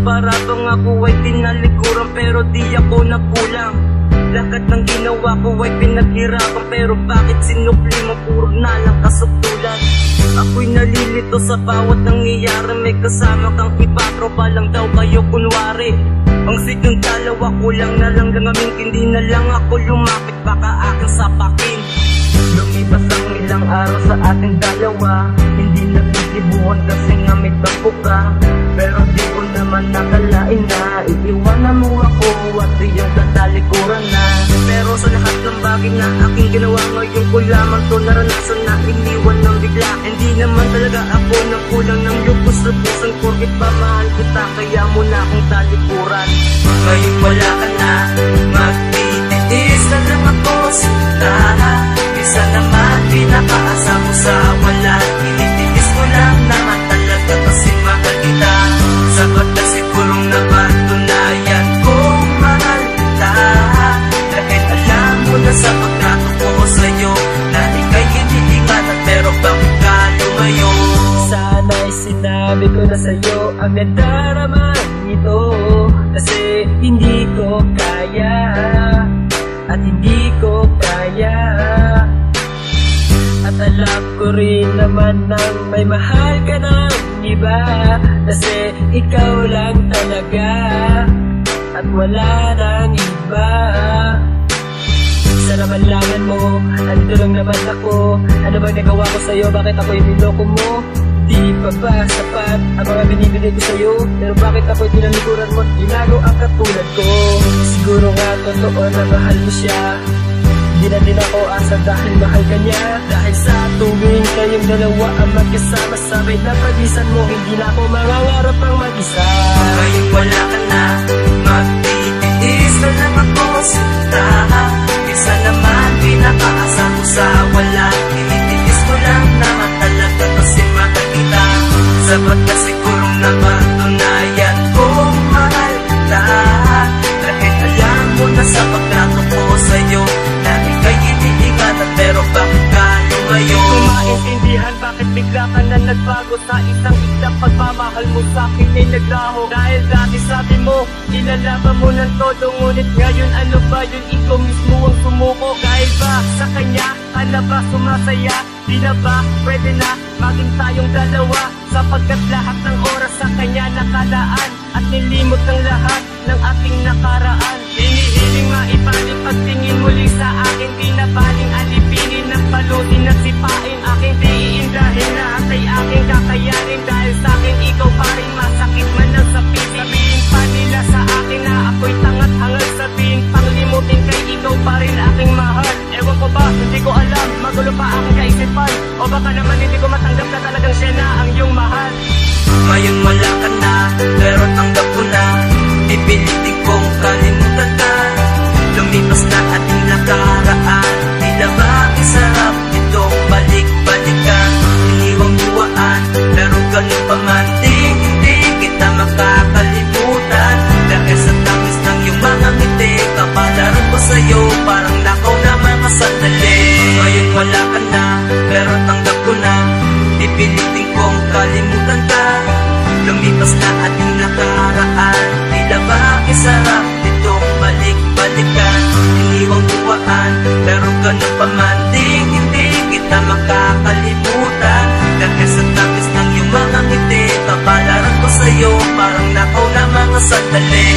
para bang ako ay tinalikuran, pero di ako nakulang. Lahat ng ginawa ko ay pinaghirapan, pero bakit sinupli mo puro na lang kasuktulan? Ako'y nalilito sa bawat nangyayari, may kasama kang iba, tropa lang daw kayo kunwari. Ang sigang dalawa, kulang na lang langamin, hindi na lang ako lumapit, baka aking sapakin. Lumipas ang ilang araw sa ating dalawa, hindi nagkikibuhan kasi nga may tampo ka. Pero di ko naman nakalain na iiwanan mo ako at iyong tatalikuran na. Pero sa lahat ng bagay na aking ginawa, ngayon ko lamang to naranasan na iniwan ng bigla. Hindi naman talaga ako nang kulang ng lubos sa pusang porkit ba mahal kita, kaya mo na akong talikuran. Ngayon wala ka na, magtitiis na lang ako sinta. Isa naman pinakaasa mo sa wala, tinitiis ko lang naman talaga kasi mahal kita. Sapat na sigurong napatunayan kung mahal kita, dahil alam mo na sa pagtrato ko sa'yo na ika'y iniingatan, pero bakit ka lumayo? Sana'y sinabi ko na sa'yo ang nadaraman ito, kasi hindi ko kaya at hindi ko kaya. At alam ko rin naman nang may mahal ka ng iba, kasi ikaw lang talaga at wala nang iba. Sa namanlangan mo, andito lang naman ako. Ano bang nagawa ko sa'yo? Bakit ako'y niloko mo? Di pa ba sapat ang mga binibigay ko sa'yo? Pero bakit ako'y tinalikuran mo at ginago ang katulad ko? Siguro nga totoo na mahal mo siya, di na din ako asa dahil mahal ka niya. Dahil sa tuwing kayong dalawa ang magkasama, sabay na pagisan mo, hindi na ako mangangarap ang mag-isa. Ngayon wala ka na, magtitiis na lang ako sinta. Isa naman pinakaasa mo sa wala, tinitiis ko lang naman talaga kasi mahal kita. Sapat na sigurong napatunayan kung mahal kita, dahil alam mo na sa pagtrato ko sa'yo na ika'y iniingatan, pero bakit ka lumayo? Hindi ko maintindihan bakit bigla ka na nagbago. Sa isang iglap pagmamahal mo sa'kin ay naglaho. Dahil dati sabi mo, ilalaban mo ng todo, ngunit ngayon ano ba yun? Ikaw mismo ang sumuko. Dahil ba sa kanya ka na ba sumasaya? Di na ba pwede na maging tayong dalawa? Sapagkat lahat ng oras sa kanya nakalaan at nilimot ng lahat ng ating nakaraan. Hinihiling maipaling pagtingin muli sa akin, di na baling alipinin ng palutin at sipain. Aking diin dahil lahat ay aking kakayanin, dahil sa akin ikaw pa rin masakit man ang sapitin. Sabihin pa nila sa akin na ako'y tangat hangal, sabihin panglimutin kay ikaw pa rin aking mahal. Ewan ko ba, hindi ko alam, magulo pa aking kaisipan, o baka naman hindi ko matanggap na talagang siya na ang iyong mahal. Ngayon wala ka na, pero tanggap ko na, pipilitin kong kalimutan ka. Lumipas na ating nakaraan, di na ba isarap itong balik-balikan? Iniwang buwaan, pero ganun pa man, hindi kita makakalimutan. Dahil sa tamis ng iyong mga ngiti, kapalaran ko sa'yo, parang nakaw na mga sandali. Ngayon wala ka na, pero tanggap ko na, pipilitin kong kalimutan ka. Lumipas na ating nakaraan, di na ba isarap itong balik-balikan? Iniwang buwaan, pero ganun pa man, hindi kita makakalimutan. Dahil sa tamis ng iyong mga ngiti, kapalaran ko sa'yo, parang nakaw na mga sandali.